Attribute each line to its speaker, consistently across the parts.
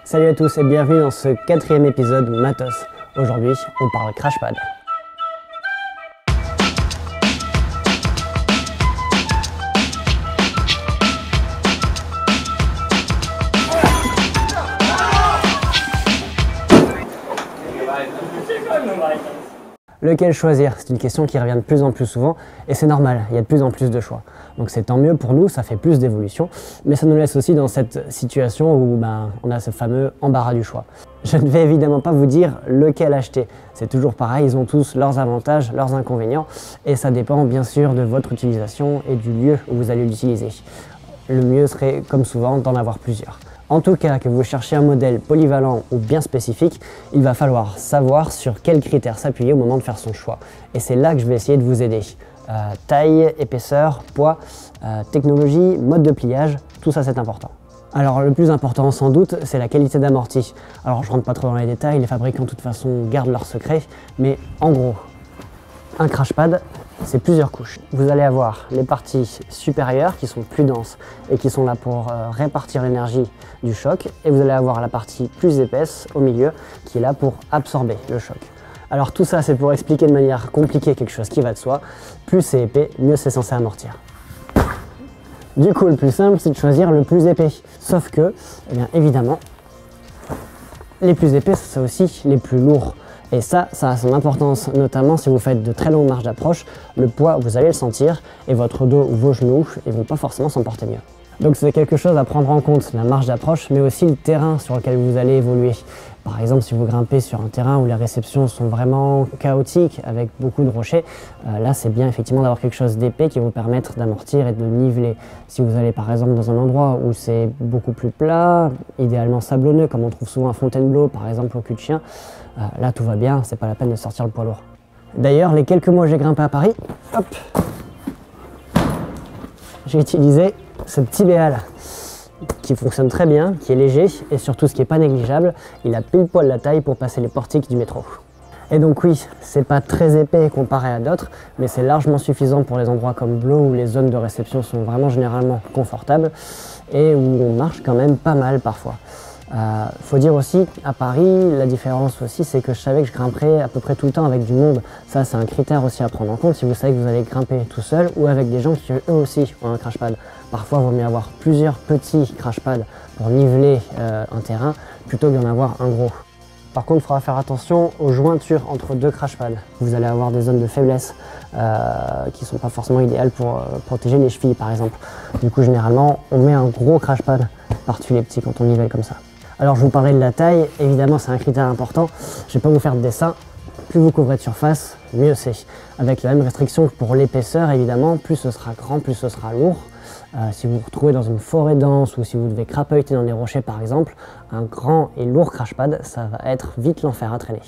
Speaker 1: Salut à tous et bienvenue dans ce 4e épisode Matos. Aujourd'hui, on parle crashpad. Lequel choisir? C'est une question qui revient de plus en plus souvent et c'est normal, il y a de plus en plus de choix. Donc c'est tant mieux pour nous, ça fait plus d'évolution, mais ça nous laisse aussi dans cette situation où on a ce fameux embarras du choix. Je ne vais évidemment pas vous dire lequel acheter, c'est toujours pareil, ils ont tous leurs avantages, leurs inconvénients et ça dépend bien sûr de votre utilisation et du lieu où vous allez l'utiliser. Le mieux serait, comme souvent, d'en avoir plusieurs. En tout cas, que vous cherchez un modèle polyvalent ou bien spécifique, il va falloir savoir sur quels critères s'appuyer au moment de faire son choix. Et c'est là que je vais essayer de vous aider. Taille, épaisseur, poids, technologie, mode de pliage, tout ça c'est important. Alors le plus important sans doute, c'est la qualité d'amorti. Alors je rentre pas trop dans les détails, les fabricants de toute façon gardent leur secret, mais en gros, un crashpad, c'est plusieurs couches. Vous allez avoir les parties supérieures qui sont plus denses et qui sont là pour répartir l'énergie du choc, et vous allez avoir la partie plus épaisse au milieu qui est là pour absorber le choc. Alors tout ça c'est pour expliquer de manière compliquée quelque chose qui va de soi. Plus c'est épais, mieux c'est censé amortir. Du coup le plus simple c'est de choisir le plus épais. Sauf que, eh bien évidemment, les plus épais c'est aussi les plus lourds. Et ça a son importance, notamment si vous faites de très longues marches d'approche, le poids vous allez le sentir et votre dos ou vos genoux ne vont pas forcément s'en porter mieux. Donc c'est quelque chose à prendre en compte, la marche d'approche, mais aussi le terrain sur lequel vous allez évoluer. Par exemple, si vous grimpez sur un terrain où les réceptions sont vraiment chaotiques, avec beaucoup de rochers, là c'est bien effectivement d'avoir quelque chose d'épais qui va vous permettre d'amortir et de niveler. Si vous allez par exemple dans un endroit où c'est beaucoup plus plat, idéalement sablonneux, comme on trouve souvent à Fontainebleau, par exemple au cul de chien, là tout va bien, c'est pas la peine de sortir le poids lourd. D'ailleurs, les quelques mois où j'ai grimpé à Paris, hop, j'ai utilisé ce petit BA là, qui fonctionne très bien, qui est léger et surtout ce qui n'est pas négligeable, il a pile poil la taille pour passer les portiques du métro. Et donc oui, c'est pas très épais comparé à d'autres, mais c'est largement suffisant pour les endroits comme Blo où les zones de réception sont vraiment généralement confortables et où on marche quand même pas mal parfois. Faut dire aussi, à Paris, la différence aussi, c'est que je savais que je grimperais à peu près tout le temps avec du monde. Ça, c'est un critère aussi à prendre en compte si vous savez que vous allez grimper tout seul ou avec des gens qui eux aussi ont un crashpad. Parfois, il vaut mieux avoir plusieurs petits crashpads pour niveler un terrain plutôt que d'en avoir un gros. Par contre, il faudra faire attention aux jointures entre deux crashpads. Vous allez avoir des zones de faiblesse qui ne sont pas forcément idéales pour protéger les chevilles, par exemple. Du coup, généralement, on met un gros crashpad par-dessus les petits quand on nivelle comme ça. Alors je vous parlais de la taille, évidemment c'est un critère important, je ne vais pas vous faire de dessin, plus vous couvrez de surface, mieux c'est. Avec la même restriction que pour l'épaisseur évidemment, plus ce sera grand, plus ce sera lourd. Si vous vous retrouvez dans une forêt dense ou si vous devez crapahuter dans des rochers par exemple, un grand et lourd crashpad, ça va être vite l'enfer à traîner.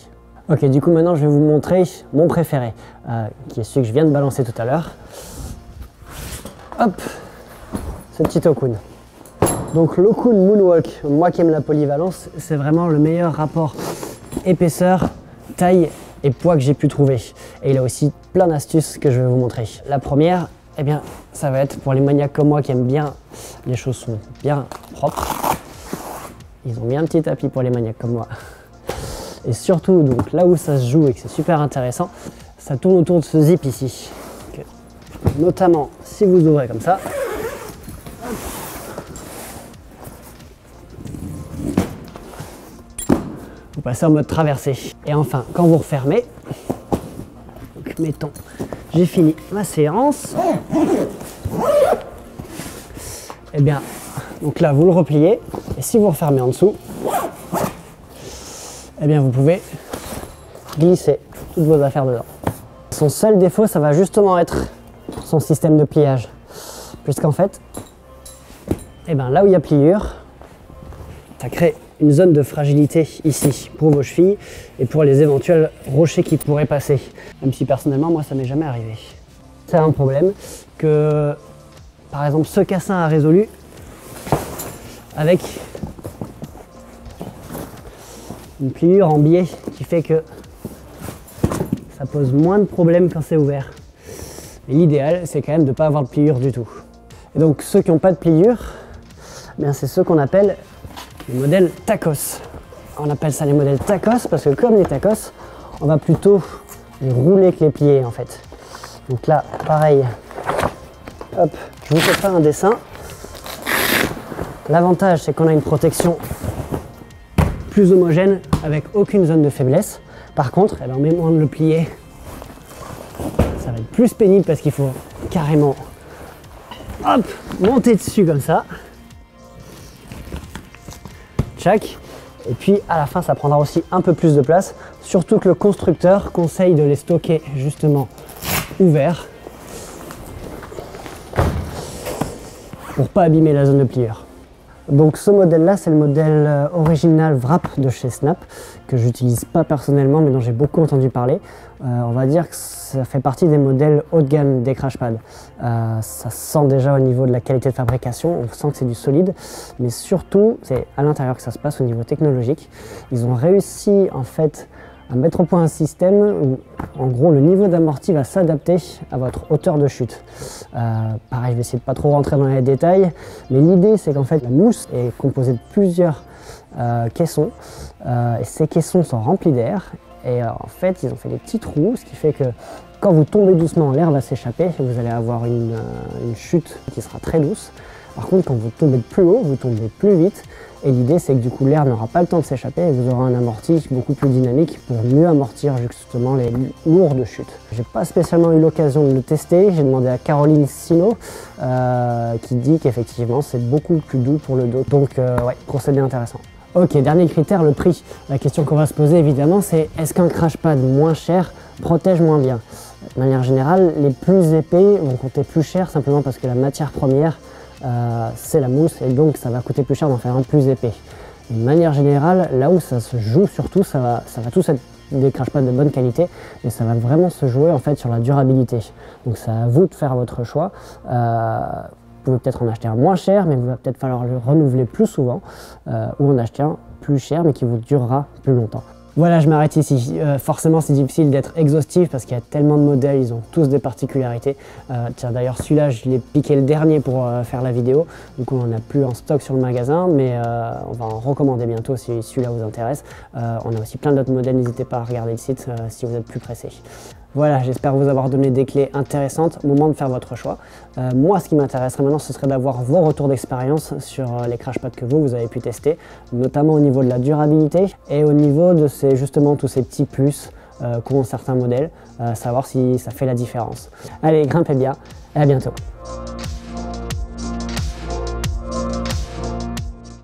Speaker 1: Ok, du coup maintenant je vais vous montrer mon préféré, qui est celui que je viens de balancer tout à l'heure. Hop, ce petit Okun. Donc l'Okun Moonwalk, moi qui aime la polyvalence, c'est vraiment le meilleur rapport épaisseur, taille et poids que j'ai pu trouver. Et il a aussi plein d'astuces que je vais vous montrer. La première, eh bien, ça va être pour les maniaques comme moi qui aiment bien les chaussons bien propres. Ils ont bien un petit tapis pour les maniaques comme moi. Et surtout, donc là où ça se joue et que c'est super intéressant, ça tourne autour de ce zip ici. Donc, notamment si vous ouvrez comme ça, vous passez en mode traversée. Et enfin, quand vous refermez, donc mettons, j'ai fini ma séance. Et bien, donc là vous le repliez, et si vous refermez en dessous, et bien vous pouvez glisser toutes vos affaires dedans. Son seul défaut, ça va justement être son système de pliage, puisqu'en fait, et bien là où il y a pliure, ça crée une zone de fragilité ici pour vos chevilles et pour les éventuels rochers qui pourraient passer. Même si personnellement, moi, ça m'est jamais arrivé. C'est un problème que, par exemple, ce cassin a résolu avec une pliure en biais qui fait que ça pose moins de problèmes quand c'est ouvert. Mais l'idéal, c'est quand même de ne pas avoir de pliure du tout. Et donc, ceux qui n'ont pas de pliure, c'est ceux qu'on appelle le modèle tacos. On appelle ça les modèles tacos parce que comme les tacos, on va plutôt les rouler que les plier en fait. Donc là, pareil, hop, je vous fais pas un dessin. L'avantage, c'est qu'on a une protection plus homogène avec aucune zone de faiblesse. Par contre, au moment de le plier, ça va être plus pénible parce qu'il faut carrément hop, monter dessus comme ça. Tchac. Et puis à la fin, ça prendra aussi un peu plus de place. Surtout que le constructeur conseille de les stocker justement ouverts pour pas abîmer la zone de pliure. Donc ce modèle-là, c'est le modèle original Wrap de chez Snap, que j'utilise pas personnellement, mais dont j'ai beaucoup entendu parler. On va dire que ça fait partie des modèles haut de gamme des crash pads. Ça se sent déjà au niveau de la qualité de fabrication, on sent que c'est du solide, mais surtout, c'est à l'intérieur que ça se passe au niveau technologique. Ils ont réussi en fait à mettre au point un système où, en gros, le niveau d'amorti va s'adapter à votre hauteur de chute. Pareil, je vais essayer de pas trop rentrer dans les détails, mais l'idée, c'est qu'en fait, la mousse est composée de plusieurs caissons, et ces caissons sont remplis d'air, et en fait, ils ont fait des petits trous, ce qui fait que quand vous tombez doucement, l'air va s'échapper, et vous allez avoir une chute qui sera très douce. Par contre, quand vous tombez de plus haut, vous tombez plus vite. Et l'idée, c'est que du coup, l'air n'aura pas le temps de s'échapper et vous aurez un amorti beaucoup plus dynamique pour mieux amortir justement les lourdes chutes. J'ai pas spécialement eu l'occasion de le tester. J'ai demandé à Caroline Sino qui dit qu'effectivement, c'est beaucoup plus doux pour le dos. Donc, ouais, procédé intéressant. Ok, dernier critère, le prix. La question qu'on va se poser évidemment, c'est est-ce qu'un crash pad moins cher protège moins bien? De manière générale, les plus épais vont coûter plus cher simplement parce que la matière première c'est la mousse et donc ça va coûter plus cher d'en faire un plus épais. De manière générale, là où ça se joue surtout, ça va tous être des crash pads de bonne qualité, mais ça va vraiment se jouer en fait sur la durabilité. Donc c'est à vous de faire votre choix. Vous pouvez peut-être en acheter un moins cher, mais il va peut-être falloir le renouveler plus souvent, ou en acheter un plus cher, mais qui vous durera plus longtemps. Voilà, je m'arrête ici. Forcément, c'est difficile d'être exhaustif parce qu'il y a tellement de modèles, ils ont tous des particularités. Tiens, d'ailleurs, celui-là, je l'ai piqué le dernier pour faire la vidéo. Du coup, on n'en a plus en stock sur le magasin, mais on va en recommander bientôt si celui-là vous intéresse. On a aussi plein d'autres modèles, n'hésitez pas à regarder le site si vous êtes plus pressé. Voilà, j'espère vous avoir donné des clés intéressantes au moment de faire votre choix. Moi, ce qui m'intéresserait maintenant, ce serait d'avoir vos retours d'expérience sur les crash pads que vous avez pu tester, notamment au niveau de la durabilité et au niveau de justement tous ces petits plus qu'ont certains modèles, savoir si ça fait la différence. Allez, grimpez bien et à bientôt.